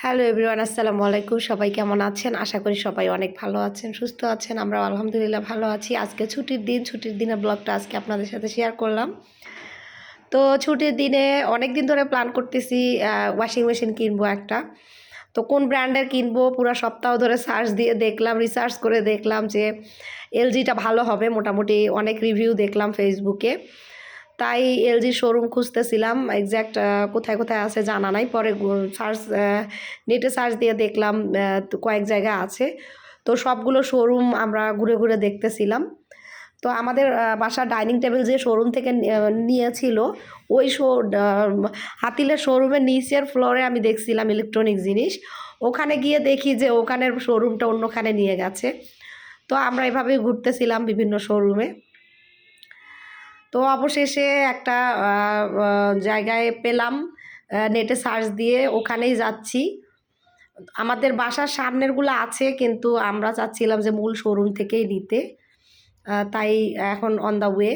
Hello everyone, আসসালামু আলাইকুম। সবাই কেমন আছেন? আশা করি সবাই অনেক ভালো আছেন, সুস্থ আছেন। আমরা আলহামদুলিল্লাহ ভালো আছি। আজকে ছুটির দিনের ব্লগটা আজকে আপনাদের সাথে শেয়ার করলাম। তো ছুটির দিনে অনেক দিন ধরে প্ল্যান করতেছি ওয়াশিং মেশিন কিনবো একটা। তো কোন ব্র্যান্ডের কিনবো পুরো সপ্তাহ ধরে রিসার্চ করে দেখলাম যে এলজিটা ভালো হবে। মোটামুটি অনেক রিভিউ দেখলাম ফেসবুকে। তাই এলজি শোরুম খুঁজতেছিলাম। এক্স্যাক্ট কোথায় কোথায় আছে জানা নাই। পরে নেটে সার্চ দিয়ে দেখলাম তো কয়েক জায়গায় আছে। তো সবগুলো শোরুম আমরা ঘুরে ঘুরে দেখতেছিলাম। তো আমাদের বাসার ডাইনিং টেবিল যে শোরুম থেকে নিয়েছিল ওই হাতিলের শোরুমের নিচের ফ্লোরে আমি দেখছিলাম ইলেকট্রনিক জিনিস। ওখানে গিয়ে দেখি যে ওখানের শোরুমটা অন্যখানে নিয়ে গেছে। তো আমরা এভাবেই ঘুরতেছিলাম বিভিন্ন শোরুমে। তো অবশেষে একটা জায়গায় পেলাম, নেটে সার্চ দিয়ে ওখানেই যাচ্ছি। আমাদের বাসার সামনেরগুলো আছে, কিন্তু আমরা চাচ্ছিলাম যে মূল শোরুম থেকেই নিতে। তাই এখন অন দ্য ওয়ে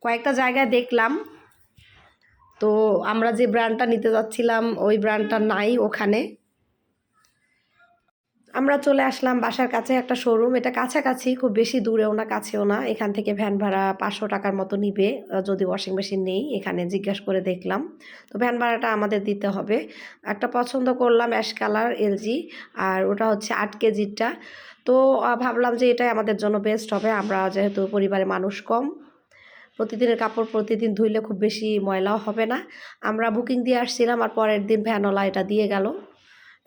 কয়েকটা জায়গায় দেখলাম। তো আমরা যে ব্র্যান্ডটা নিতে যাচ্ছিলাম ওই ব্র্যান্ডটা নাই ওখানে। আমরা চলে আসলাম বাসার কাছে একটা শোরুম। এটা কাছাকাছি, খুব বেশি দূরেও না কাছেও না। এখান থেকে ভ্যান ভাড়া 500 টাকার মতো নিবে যদি ওয়াশিং মেশিন নেই। এখানে জিজ্ঞাসা করে দেখলাম। তো ভ্যান ভাড়াটা আমাদের দিতে হবে। একটা পছন্দ করলাম অ্যাশ কালার এলজি, আর ওটা হচ্ছে 8 কেজিরটা। তো ভাবলাম যে এটাই আমাদের জন্য বেস্ট হবে। আমরা যেহেতু পরিবারে মানুষ কম, প্রতিদিনের কাপড় প্রতিদিন ধুইলে খুব বেশি ময়লাও হবে না। আমরা বুকিং দিয়ে আসছিলাম, আর পরের দিন ভ্যানওয়ালা এটা দিয়ে গেল।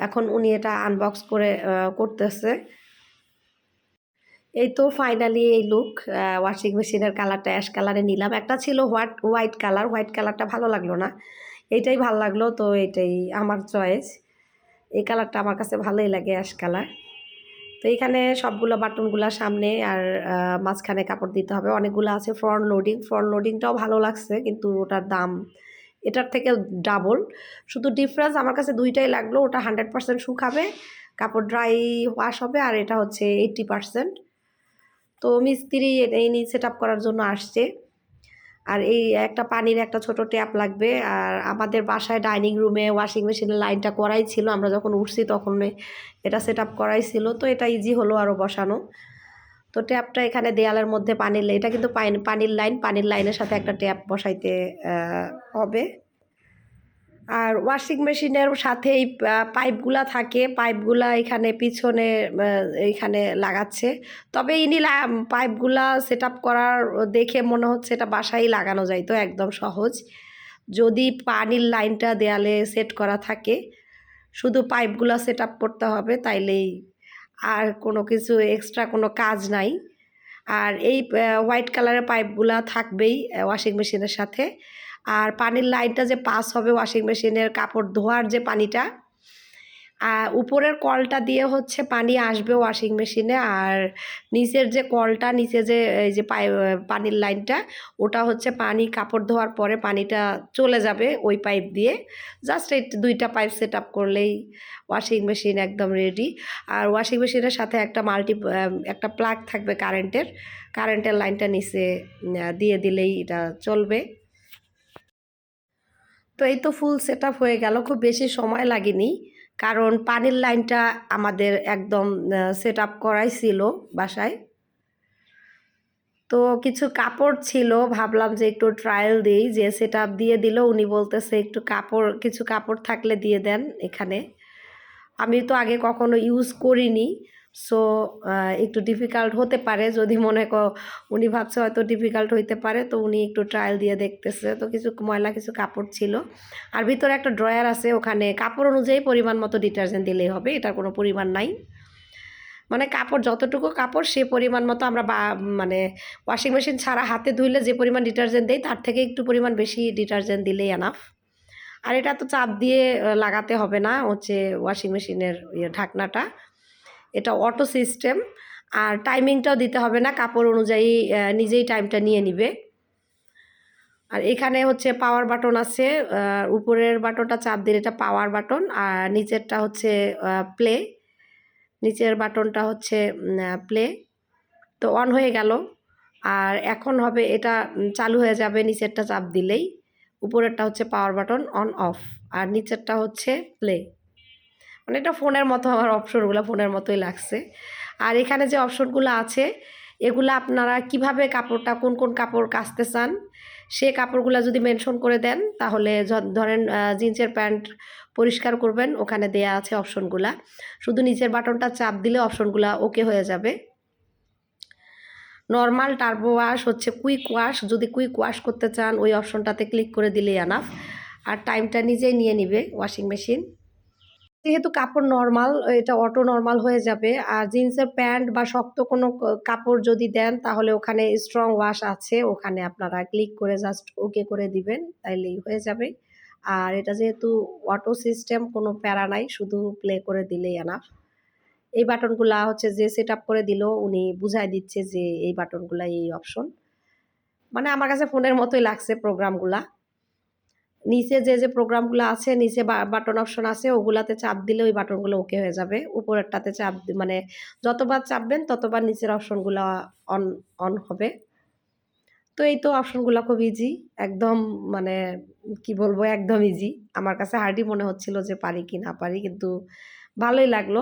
এখন উনি এটা আনবক্স করে করতেছে। এই তো ফাইনালি এই লুক। ওয়াশিং মেশিনের কালারটা অ্যাশ কালারে নিলাম। একটা ছিল হোয়াইট কালার, হোয়াইট কালারটা ভালো লাগলো না, এইটাই ভালো লাগলো। তো এটাই আমার চয়েস। এই কালারটা আমার কাছে ভালোই লাগে, অ্যাশ কালার। তো এইখানে সবগুলো বাটনগুলো সামনে, আর মাঝখানে কাপড় দিতে হবে। অনেকগুলো আছে। ফ্রন্ট লোডিংটাও ভালো লাগছে, কিন্তু ওটার দাম এটার থেকে ডাবল। শুধু ডিফারেন্স আমার কাছে দুইটাই লাগলো। ওটা 100% শুকাবে, কাপড় ড্রাই ওয়াশ হবে, আর এটা হচ্ছে 80%। তো মিস্ত্রি এই নিয়ে সেট আপ করার জন্য আসছে। আর এই একটা পানির একটা ছোট ট্যাপ লাগবে। আর আমাদের বাসায় ডাইনিং রুমে ওয়াশিং মেশিনের লাইনটা করাই ছিল, আমরা যখন উঠছি তখন এটা সেট আপ করাই ছিল। তো এটা ইজি হলো আরও বসানো। তো ট্যাপটা এখানে দেয়ালের মধ্যে এটা কিন্তু পানির লাইনের সাথে একটা ট্যাপ বসাইতে হবে। আর ওয়াশিং মেশিনের সাথে এই পাইপগুলা থাকে, পাইপগুলা এখানে পিছনে এইখানে লাগাচ্ছে। তবে ইনি পাইপগুলা সেট আপ করার দেখে মনে হচ্ছে এটা বাসায় লাগানো যায়, তো একদম সহজ। যদি পানির লাইনটা দেয়ালে সেট করা থাকে, শুধু পাইপগুলা সেট আপ করতে হবে, তাইলেই আর কোনো কিছু এক্সট্রা কোনো কাজ নাই। আর এই হোয়াইট কালারের পাইপগুলা থাকবেই ওয়াশিং মেশিনের সাথে। আর পানির লাইনটা যে পাস হবে ওয়াশিং মেশিনের কাপড় ধোয়ার যে পানিটা, উপরের কলটা দিয়ে হচ্ছে পানি আসবে ওয়াশিং মেশিনে। আর নিচের যে কলটা, নিচে যে এই যে পানির লাইনটা, ওটা হচ্ছে পানি কাপড় ধোয়ার পরে পানিটা চলে যাবে ওই পাইপ দিয়ে। জাস্ট এই দুইটা পাইপ সেট আপ করলেই ওয়াশিং মেশিন একদম রেডি। আর ওয়াশিং মেশিনের সাথে একটা প্লাগ থাকবে কারেন্টের লাইনটা নিচে দিয়ে দিলেই এটা চলবে। তো এই তো ফুল সেট আপ হয়ে গেল, খুব বেশি সময় লাগেনি, কারণ পানির লাইনটা আমাদের একদম সেট আপ করাই ছিল বাসায়। তো কিছু কাপড় ছিল, ভাবলাম যে একটু ট্রায়াল দিই, যে সেট আপ দিয়ে দিল। উনি বলতেছে কিছু কাপড় থাকলে দিয়ে দেন এখানে। আমি তো আগে কখনো ইউজ করিনি, সো একটু ডিফিকাল্ট হতে পারে। যদি উনি ভাবছে হয়তো ডিফিকাল্ট হইতে পারে, তো উনি একটু ট্রায়াল দিয়ে দেখতেছে। তো কিছু কাপড় ছিল। আর ভিতরে একটা ড্রয়ার আছে, ওখানে কাপড় অনুযায়ী পরিমাণ মতো ডিটারজেন্ট দিলেই হবে, এটার কোনো পরিমাণ নাই। মানে কাপড় যতটুকু কাপড় সে পরিমাণ মতো আমরা মানে ওয়াশিং মেশিন ছাড়া হাতে ধুইলে যে পরিমাণ ডিটারজেন্ট দেই, তার থেকে একটু পরিমাণ বেশি ডিটারজেন্ট দিলেই এনাফ। আর এটা তো চাপ দিয়ে লাগাতে হবে না, হচ্ছে ওয়াশিং মেশিনের ঢাকনাটা, এটা অটো সিস্টেম। আর টাইমিংটাও দিতে হবে না, কাপড় অনুযায়ী নিজেই টাইমটা নিয়ে নিবে। আর এখানে হচ্ছে পাওয়ার বাটন আছে। উপরের বাটনটা চাপ দিলে এটা পাওয়ার বাটন, আর নিচেরটা হচ্ছে প্লে। নিচের বাটনটা হচ্ছে প্লে। তো অন হয়ে গেল। আর এখন হবে এটা চালু হয়ে যাবে নিচেরটা চাপ দিলেই। উপরেরটা হচ্ছে পাওয়ার বাটন, অন অফ। আর নিচেরটা হচ্ছে প্লে। মানে এটা ফোনের মতো, আমার অপশনগুলো ফোনের মতোই লাগছে। আর এখানে যে অপশনগুলো আছে এগুলো আপনারা কিভাবে কাপড়টা কোন কোন কাপড় কাচতে চান সে কাপড়গুলো যদি মেনশন করে দেন তাহলে ধরেন জিন্সের প্যান্ট পরিষ্কার করবেন, ওখানে দেয়া আছে অপশনগুলা, শুধু নিচের বাটনটা চাপ দিলে অপশনগুলা ওকে হয়ে যাবে। নর্মাল, টার্বো ওয়াশ হচ্ছে কুইক ওয়াশ, যদি কুইক ওয়াশ করতে চান ওই অপশনটাতে ক্লিক করে দিলেই এনাফ, আর টাইমটা নিজেই নিয়ে নিবে ওয়াশিং মেশিন। যেহেতু কাপড় নর্মাল, এটা অটো নর্মাল হয়ে যাবে। আর জিন্সের প্যান্ট বা শক্ত কোনো কাপড় যদি দেন তাহলে ওখানে স্ট্রং ওয়াশ আছে, ওখানে আপনারা ক্লিক করে জাস্ট ওকে করে দিবেন, তাইলেই হয়ে যাবে। আর এটা যেহেতু অটো সিস্টেম, কোনো প্যারা নাই, শুধু প্লে করে দিলেই এনাফ। এই বাটনগুলা হচ্ছে যে সেট আপ করে দিল উনি বুঝাই দিচ্ছে যে এই বাটনগুলা এই অপশন। মানে আমার কাছে ফোনের মতোই লাগছে প্রোগ্রামগুলা। নিচে যে প্রোগ্রামগুলো আছে, নিচে বাটন অপশন আছে, ওগুলাতে চাপ দিলে ওই বাটনগুলো ওকে হয়ে যাবে। উপরেরটাতে চাপ মানে যতবার চাপবেন ততবার নিচের অপশনগুলা অন অন হবে। তো এই তো অপশনগুলা খুব ইজি, একদম মানে কি বলবো, একদম ইজি। আমার কাছে হার্ডই মনে হচ্ছিল যে পারি কি না পারি, কিন্তু ভালোই লাগলো।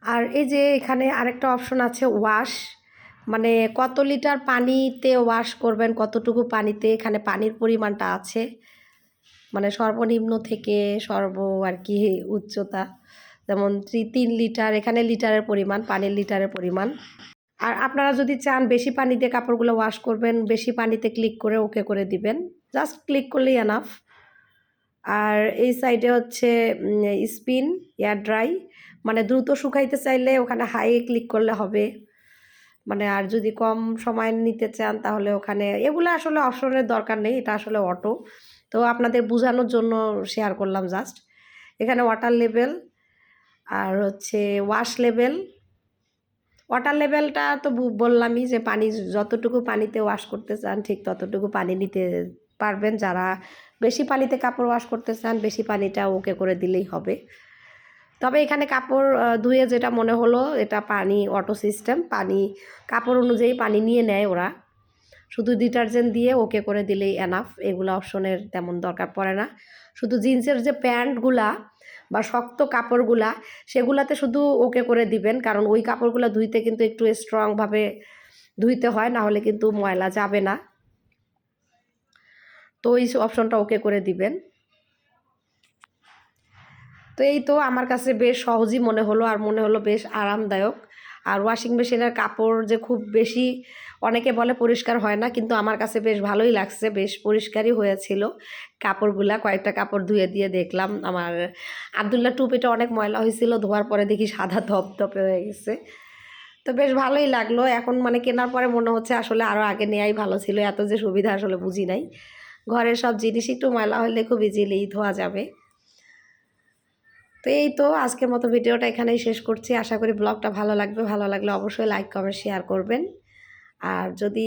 আর এই যে এখানে আরেকটা অপশন আছে ওয়াশ, মানে কত লিটার পানিতে ওয়াশ করবেন, কতটুকু পানিতে, এখানে পানির পরিমাণটা আছে, মানে সর্বনিম্ন থেকে সর্ব আর কি উচ্চতা, যেমন 3 লিটার, এখানে লিটারের পরিমাণ, পানির লিটারের পরিমাণ। আর আপনারা যদি চান বেশি পানিতে কাপড়গুলো ওয়াশ করবেন, বেশি পানিতে ক্লিক করে ওকে করে দিবেন, জাস্ট ক্লিক করলেই এনাফ। আর এই সাইডে হচ্ছে স্পিন এয়ার ড্রাই, মানে দ্রুত শুকাইতে চাইলে ওখানে হাই ক্লিক করলে হবে, মানে আর যদি কম সময় নিতে চান তাহলে ওখানে, এগুলো আসলে অপশনের দরকার নেই, এটা আসলে অটো, তো আপনাদের বোঝানোর জন্য শেয়ার করলাম জাস্ট। এখানে ওয়াটার লেভেল আর হচ্ছে ওয়াশ লেভেল। ওয়াটার লেভেলটা তো বললামই যে পানি যতটুকু পানিতে ওয়াশ করতে চান ঠিক ততটুকু পানি নিতে পারবেন, যারা বেশি পানিতে কাপড় ওয়াশ করতে চান বেশি পানিটা ওকে করে দিলেই হবে। তবে এখানে কাপড় ধুয়ে যেটা মনে হলো, এটা পানি অটো সিস্টেম, পানি কাপড় অনুযায়ী পানি নিয়ে নেয় ওরা, শুধু ডিটারজেন্ট দিয়ে ওকে করে দিলেই এনাফ, এগুলো অপশনের তেমন দরকার পড়ে না। শুধু জিন্সের যে প্যান্টগুলা বা শক্ত কাপড়গুলা সেগুলাতে শুধু ওকে করে দিবেন, কারণ ওই কাপড়গুলো ধুইতে কিন্তু একটু স্ট্রংভাবে ধুইতে হয়, না হলে কিন্তু ময়লা যাবে না, তো এই অপশনটা ওকে করে দিবেন। তো এই তো আমার কাছে বেশ সহজই মনে হলো, আর মনে হলো বেশ আরামদায়ক। আর ওয়াশিং মেশিনের কাপড় যে খুব বেশি, অনেকে বলে পরিষ্কার হয় না, কিন্তু আমার কাছে বেশ ভালোই লাগছে, বেশ পরিষ্কারই হয়েছিল কাপড়গুলা। কয়েকটা কাপড় ধুয়ে দিয়ে দেখলাম, আমার আবদুল্লাহ টুপিটা অনেক ময়লা হয়েছিল, ধোয়ার পরে দেখি সাদা ধপধপে হয়ে গেছে, তো বেশ ভালোই লাগলো। এখন মানে কেনার পরে মনে হচ্ছে আসলে আরও আগে নেওয়াই ভালো ছিল, এত যে সুবিধা আসলে বুঝি নাই। ঘরের সব জিনিস একটু ময়লা হলে খুব ইজিলি ধোয়া যাবে। তো এই তো আজকের মতো ভিডিওটা এখানেই শেষ করছি, আশা করি ব্লগটা ভালো লাগবে, ভালো লাগলে অবশ্যই লাইক কমেন্ট শেয়ার করবেন। আর যদি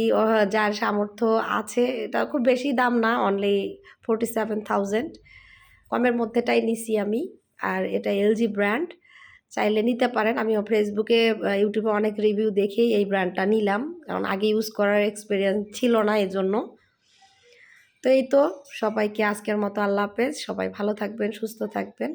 যার সামর্থ্য আছে, এটা খুব বেশি দাম না, অনলি 47,000, কমের মধ্যেটাই নিছি আমি। আর এটা এলজি ব্র্যান্ড, চাইলে নিতে পারেন। আমিও ফেসবুকে ইউটিউবে অনেক রিভিউ দেখেই এই ব্র্যান্ডটা নিলাম, কারণ আগে ইউজ করার এক্সপিরিয়েন্স ছিল না এজন্য। তো এই তো সবাইকে আজকের মতো আল্লাহ হাফেজ, সবাই ভালো থাকবেন, সুস্থ থাকবেন।